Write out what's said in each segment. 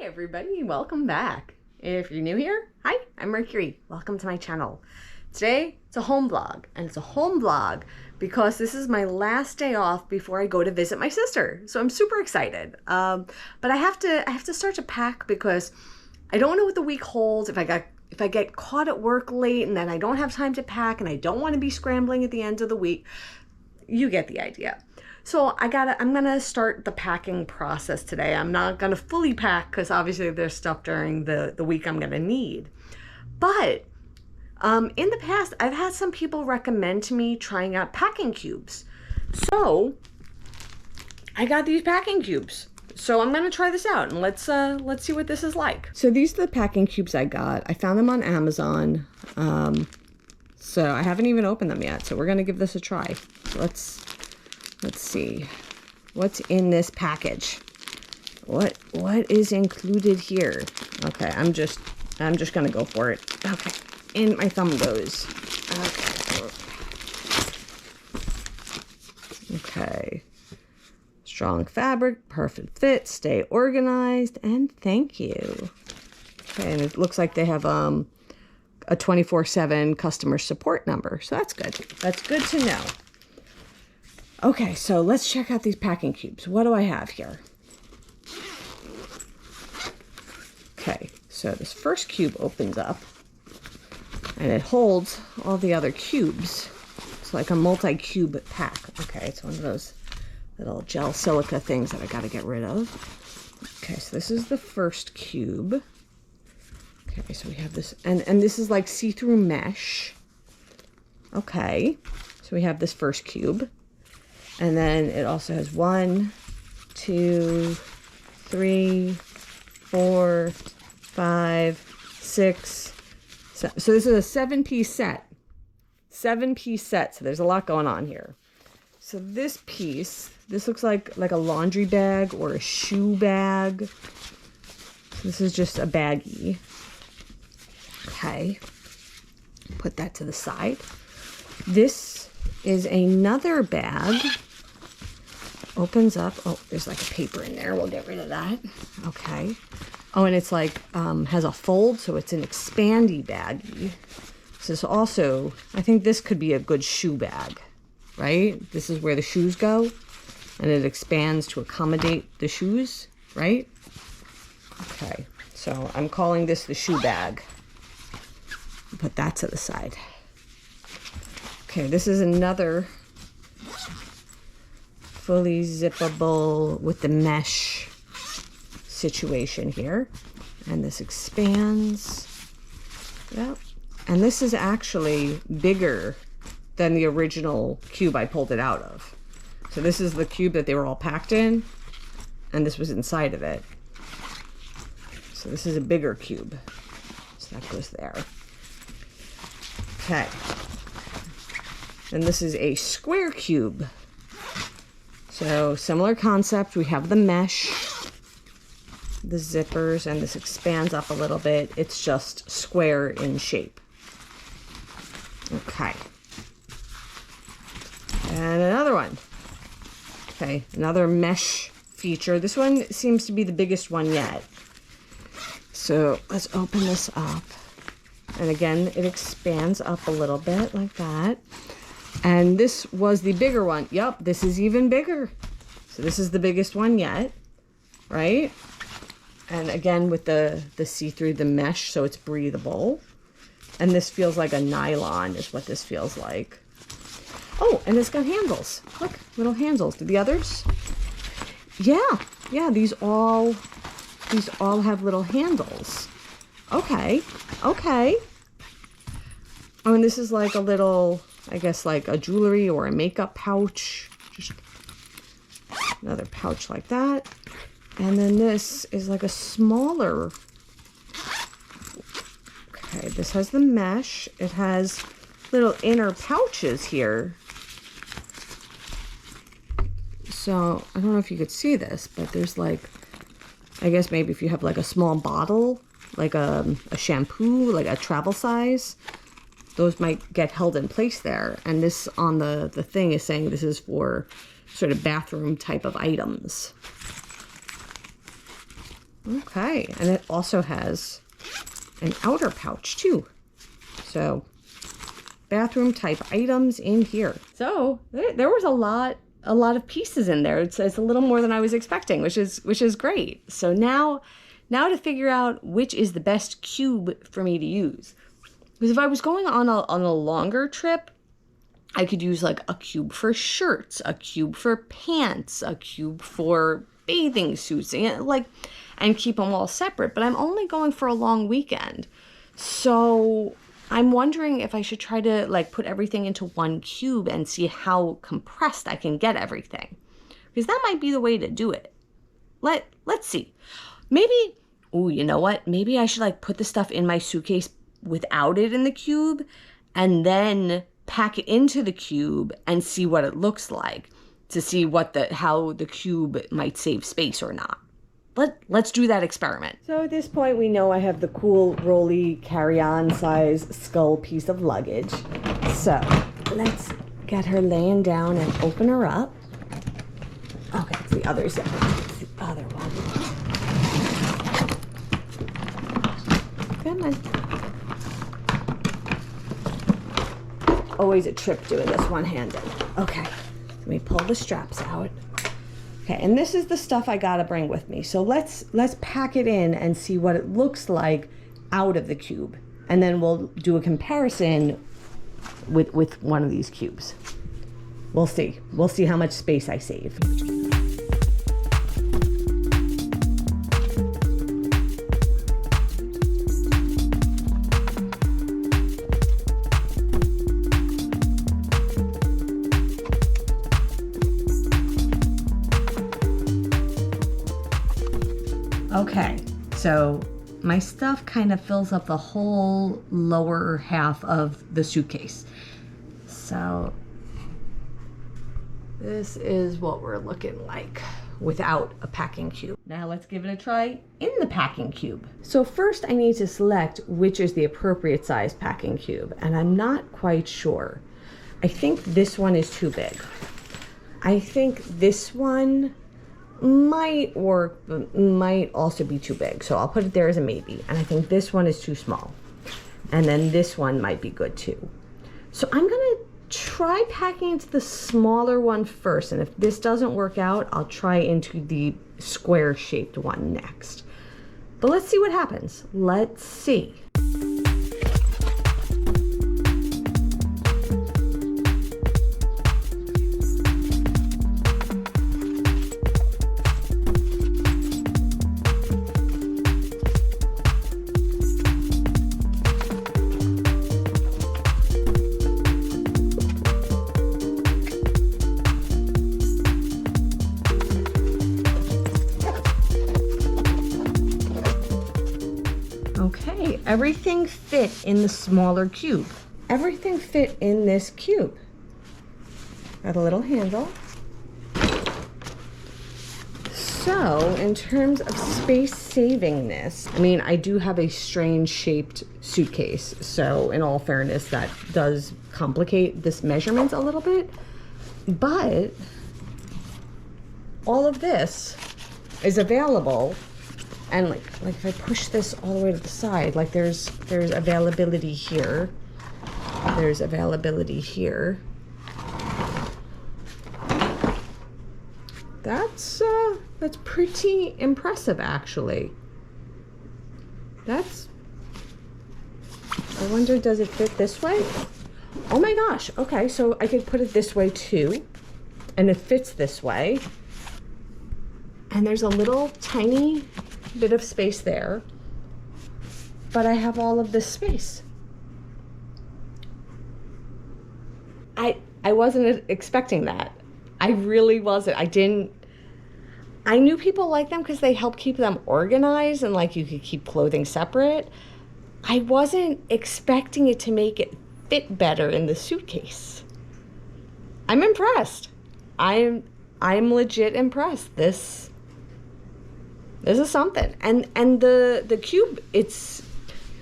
everybody, welcome back. If you're new here, hi, I'm Mercury. Welcome to my channel. Today, it's a home vlog, and it's a home vlog because this is my last day off before I go to visit my sister. So I'm super excited. But I have to start to pack because I don't know what the week holds. If I get caught at work late and then I don't have time to pack and I don't want to be scrambling at the end of the week, you get the idea. So I'm gonna start the packing process today. I'm not gonna fully pack because obviously there's stuff during the week I'm gonna need. But in the past, I've had some people recommend to me trying out packing cubes. So I got these packing cubes. So I'm gonna try this out and let's see what this is like. So these are the packing cubes I got. I found them on Amazon. So I haven't even opened them yet. So we're gonna give this a try. Let's see what's in this package. What is included here? Okay, I'm just gonna go for it. Okay, in my thumb goes. Okay. Strong fabric, perfect fit, stay organized, and thank you. Okay, and it looks like they have a 24/7 customer support number, so that's good. That's good to know. Okay, so let's check out these packing cubes. What do I have here? Okay, so this first cube opens up and it holds all the other cubes. It's like a multi-cube pack. Okay, it's one of those little gel silica things that I gotta get rid of. Okay, so this is the first cube. Okay, so we have this, and this is like see-through mesh. Okay, so we have this first cube. And then it also has 1, 2, 3, 4, 5, 6, 7. So this is a 7-piece set. 7-piece set. So there's a lot going on here. So this piece, this looks like a laundry bag or a shoe bag. This is just a baggie. Okay. Put that to the side. This is another bag. Opens up. Oh, there's like a paper in there. We'll get rid of that. Okay. Oh, and it's like, has a fold, so it's an expandy baggie. This is also, I think this could be a good shoe bag, right? This is where the shoes go, and it expands to accommodate the shoes, right? Okay, so I'm calling this the shoe bag. Put that to the side. Okay, this is another fully zippable with the mesh situation here. And this expands. Yep. And this is actually bigger than the original cube I pulled it out of. So this is the cube that they were all packed in, and this was inside of it. So this is a bigger cube. So that goes there. Okay. And this is a square cube. So similar concept. We have the mesh, the zippers, and this expands up a little bit. It's just square in shape. Okay. And another one. Okay, another mesh feature. This one seems to be the biggest one yet. So let's open this up. And again, it expands up a little bit like that. And this was the bigger one. Yep, this is even bigger. So this is the biggest one yet, right? And again, with the see-through, the mesh, so it's breathable. And this feels like a nylon is what this feels like. Oh, and it's got handles. Look, little handles. Do the others? Yeah, these all have little handles. Okay. Oh, and this is like a little, I guess, like a jewelry or a makeup pouch. Just another pouch like that. And then this is like a smaller. Okay, this has the mesh. It has little inner pouches here. So I don't know if you could see this, but there's like, I guess maybe if you have like a small bottle, like a shampoo, like a travel size, those might get held in place there. And this on the thing is saying this is for sort of bathroom type of items. Okay, and it also has an outer pouch too. So bathroom type items in here. So there was a lot of pieces in there. It's a little more than I was expecting, which is great. So now to figure out which is the best cube for me to use. Because if I was going on a longer trip, I could use like a cube for shirts, a cube for pants, a cube for bathing suits, and keep them all separate. But I'm only going for a long weekend. So I'm wondering if I should try to like put everything into one cube and see how compressed I can get everything. Because that might be the way to do it. Let's see. Maybe, oh, you know what? Maybe I should like put the stuff in my suitcase without it in the cube and then pack it into the cube and see what it looks like to see how the cube might save space or not. Let's do that experiment. So at this point, we know I have the cool rolly carry-on size skull piece of luggage. So let's get her laying down and open her up. Okay, it's the other side. It's the other one. Come on. Always a trip doing this one-handed. Okay, let me pull the straps out. Okay, and this is the stuff I gotta bring with me. So let's pack it in and see what it looks like out of the cube. And then we'll do a comparison with one of these cubes. We'll see. We'll see how much space I save. Okay, so my stuff kind of fills up the whole lower half of the suitcase. So this is what we're looking like without a packing cube. Now let's give it a try in the packing cube. So first I need to select which is the appropriate size packing cube, and I'm not quite sure. I think this one is too big. I think this one might work, but might also be too big. So I'll put it there as a maybe. And I think this one is too small. And then this one might be good too. So I'm gonna try packing into the smaller one first. And if this doesn't work out, I'll try into the square shaped one next. But let's see what happens. Let's see. Okay, everything fit in the smaller cube. Everything fit in this cube. Got a little handle. So, in terms of space savingness, I mean, I do have a strange shaped suitcase. So, in all fairness, that does complicate this measurement a little bit. But all of this is available. And like if I push this all the way to the side, like there's availability here. There's availability here. That's pretty impressive, actually. I wonder, does it fit this way? Oh my gosh. Okay, so I could put it this way too, and it fits this way. And there's a little tiny bit of space there, but I have all of this space. I wasn't expecting that. I really wasn't. I knew people like them because they help keep them organized and like you could keep clothing separate. I wasn't expecting it to make it fit better in the suitcase. I'm impressed. I'm legit impressed. This is something. And the cube, it's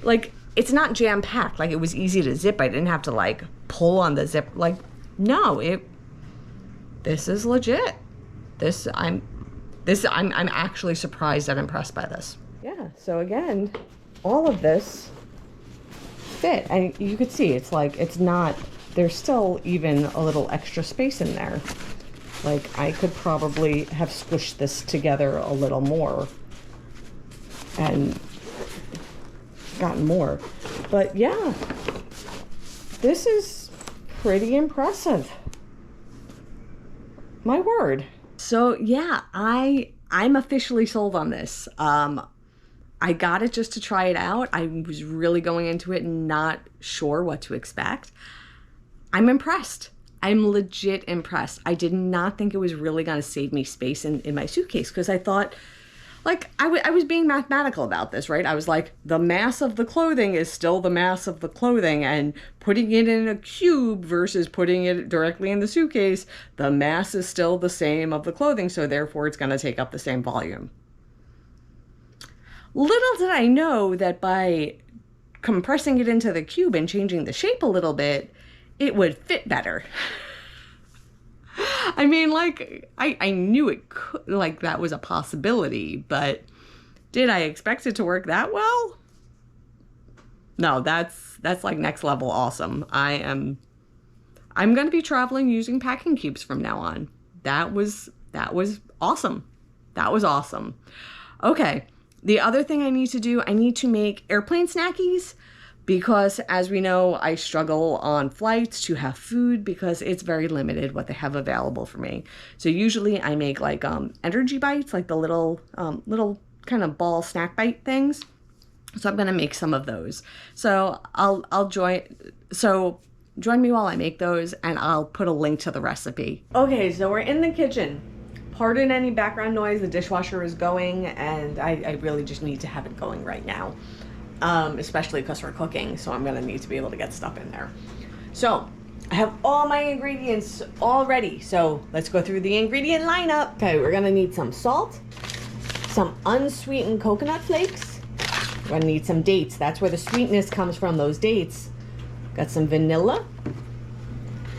like, it's not jam-packed. Like, it was easy to zip. I didn't have to like pull on the zip. Like, no, this is legit. I'm I'm actually surprised and impressed by this. Yeah, so again, all of this fit, and you could see it's like, it's not, there's still even a little extra space in there. Like, I could probably have squished this together a little more and gotten more. But yeah, this is pretty impressive. My word. So yeah, I'm officially sold on this. I got it just to try it out. I was really going into it not sure what to expect. I'm impressed. I'm legit impressed. I did not think it was really going to save me space in my suitcase, because I thought, like, I was being mathematical about this, right? I was like, the mass of the clothing is still the mass of the clothing, and putting it in a cube versus putting it directly in the suitcase, the mass is still the same of the clothing, so therefore it's going to take up the same volume. Little did I know that by compressing it into the cube and changing the shape a little bit, it would fit better. I mean, like, I knew it could, like, that was a possibility, but did I expect it to work that well? No, that's like next level awesome. I'm going to be traveling using packing cubes from now on. That was awesome. That was awesome. Okay. The other thing I need to do, I need to make airplane snackies, because as we know, I struggle on flights to have food because it's very limited what they have available for me. So usually I make like energy bites, like the little kind of ball snack bite things. So I'm going to make some of those. So join me while I make those, and I'll put a link to the recipe. Okay, so we're in the kitchen. Pardon any background noise, the dishwasher is going, and I really just need to have it going right now. Especially because we're cooking, so I'm gonna need to be able to get stuff in there. So I have all my ingredients all ready, so let's go through the ingredient lineup. Okay, we're gonna need some salt, some unsweetened coconut flakes, we're gonna need some dates, that's where the sweetness comes from, those dates. Got some vanilla,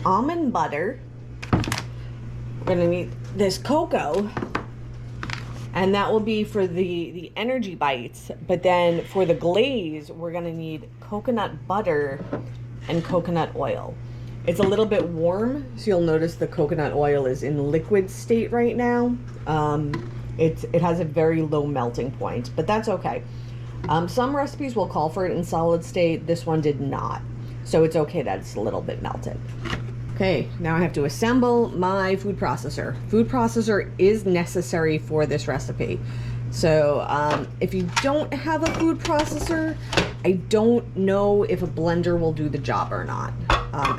almond butter, we're gonna need this cocoa, and that will be for the energy bites. But then for the glaze, we're gonna need coconut butter and coconut oil. It's a little bit warm, so you'll notice the coconut oil is in liquid state right now. It has a very low melting point, but that's okay. Some recipes will call for it in solid state. This one did not, so it's okay that it's a little bit melted. Okay, now I have to assemble my food processor. Food processor is necessary for this recipe. So if you don't have a food processor, I don't know if a blender will do the job or not.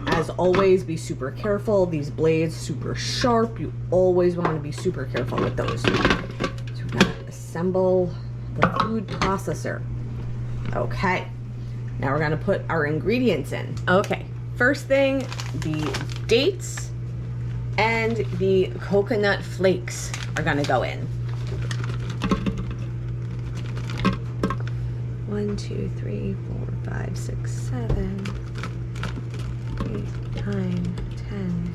As always, be super careful. These blades, super sharp. You always want to be super careful with those. So we're gonna assemble the food processor. Okay, now we're gonna put our ingredients in. Okay. First thing, the dates and the coconut flakes are gonna go in. 1, 2, 3, 4, 5, 6, 7, 8, 9, 10,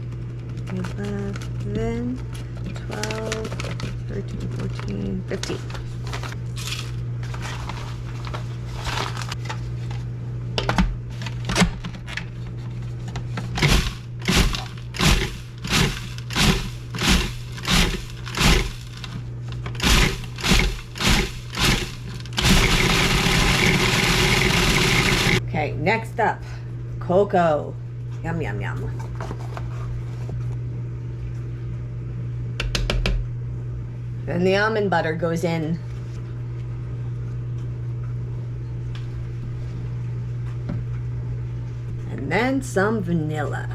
11, 12, 13, 14, 15. Okay, next up, cocoa. Yum, yum, yum. And the almond butter goes in. And then some vanilla.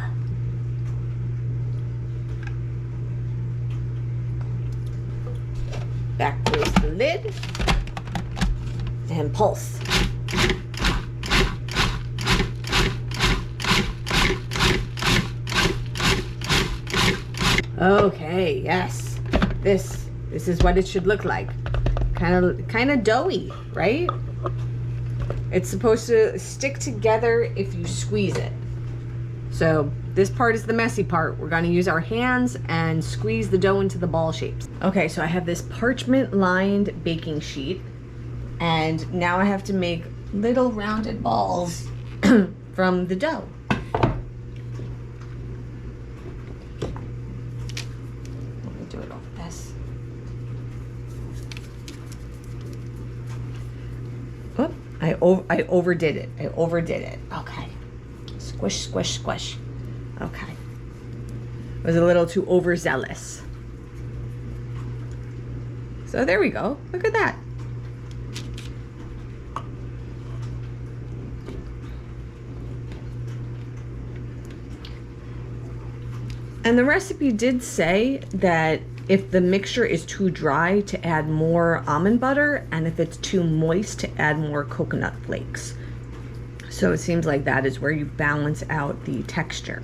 Back goes the lid. And pulse. Okay, yes. This is what it should look like. Kind of doughy, right? It's supposed to stick together if you squeeze it. So This part is the messy part. We're gonna use our hands and squeeze the dough into the ball shapes. Okay, so I have this parchment lined baking sheet, and now I have to make little rounded balls from the dough. Let me do it like this. Oh, I overdid it. I overdid it. Okay. Squish, squish, squish. Okay. I was a little too overzealous. So there we go. Look at that. And the recipe did say that if the mixture is too dry, to add more almond butter, and if it's too moist, to add more coconut flakes. So it seems like that is where you balance out the texture.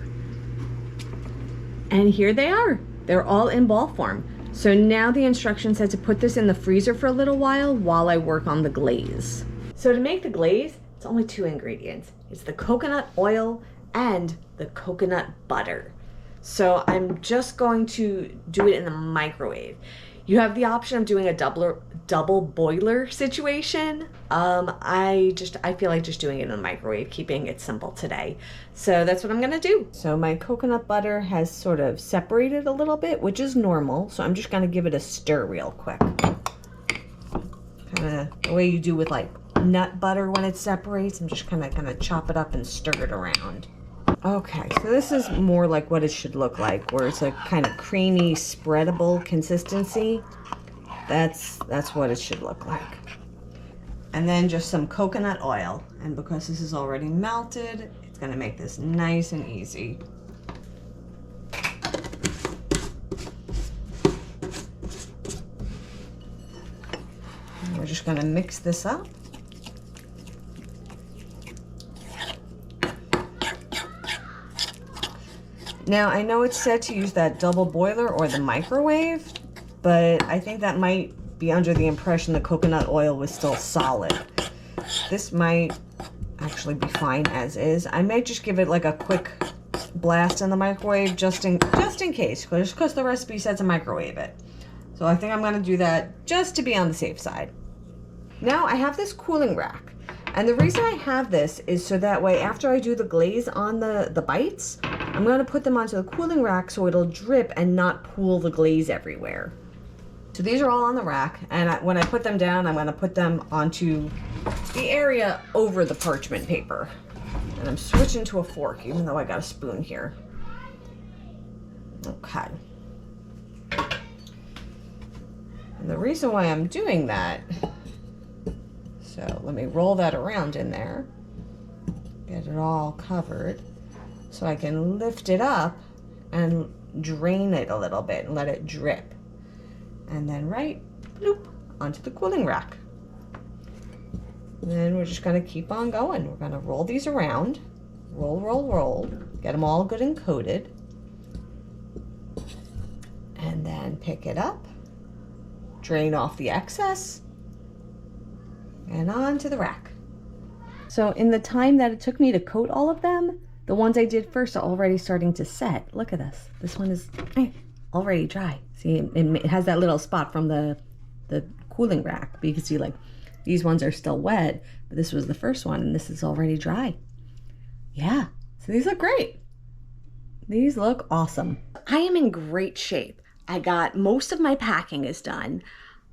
And here they are. They're all in ball form. So now the instructions said to put this in the freezer for a little while I work on the glaze. So to make the glaze, it's only 2 ingredients. It's the coconut oil and the coconut butter. So I'm just going to do it in the microwave. You have the option of doing a double boiler situation. I feel like just doing it in the microwave, keeping it simple today. So that's what I'm gonna do. So my coconut butter has sort of separated a little bit, which is normal. So I'm just gonna give it a stir real quick. Kind of the way you do with like nut butter when it separates. I'm just kind of gonna chop it up and stir it around. Okay, so this is more like what it should look like, where it's a kind of creamy, spreadable consistency. That's what it should look like. And then just some coconut oil. And because this is already melted, it's gonna make this nice and easy. And we're just gonna mix this up. Now, I know it's said to use that double boiler or the microwave, but I think that might be under the impression the coconut oil was still solid. This might actually be fine as is. I may just give it like a quick blast in the microwave just in case, because the recipe said to microwave it. So I think I'm going to do that just to be on the safe side. Now I have this cooling rack. And the reason I have this is so that way after I do the glaze on the bites, I'm going to put them onto the cooling rack so it'll drip and not pool the glaze everywhere. So these are all on the rack, and when I put them down, I'm going to put them onto the area over the parchment paper. And I'm switching to a fork, even though I got a spoon here. Okay. And the reason why I'm doing that, so let me roll that around in there, get it all covered, so I can lift it up and drain it a little bit and let it drip. And then bloop, onto the cooling rack. And then we're just gonna keep on going. We're gonna roll these around, roll, roll, roll, get them all good and coated. And then pick it up, drain off the excess, and onto the rack. So in the time that it took me to coat all of them, the ones I did first are already starting to set. Look at this. This one is already dry. See, it has that little spot from the cooling rack. But you can see like these ones are still wet, but this was the first one and this is already dry. Yeah, so these look great. These look awesome. I am in great shape. I got most of my packing is done.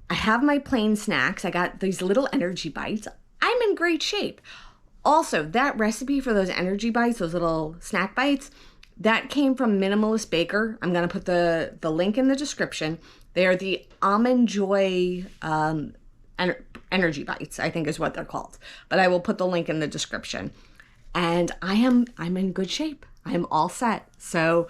I have my plain snacks. I got these little energy bites. I'm in great shape. Also, that recipe for those energy bites, those little snack bites, that came from Minimalist Baker. I'm going to put the link in the description. They are the Almond Joy energy bites, I think is what they're called. But I will put the link in the description. And I'm in good shape. I am all set. So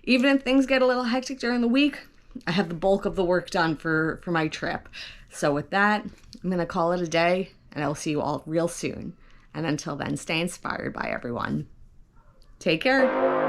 even if things get a little hectic during the week, I have the bulk of the work done for my trip. So with that, I'm going to call it a day, and I will see you all real soon. And until then, stay inspired by everyone. Take care.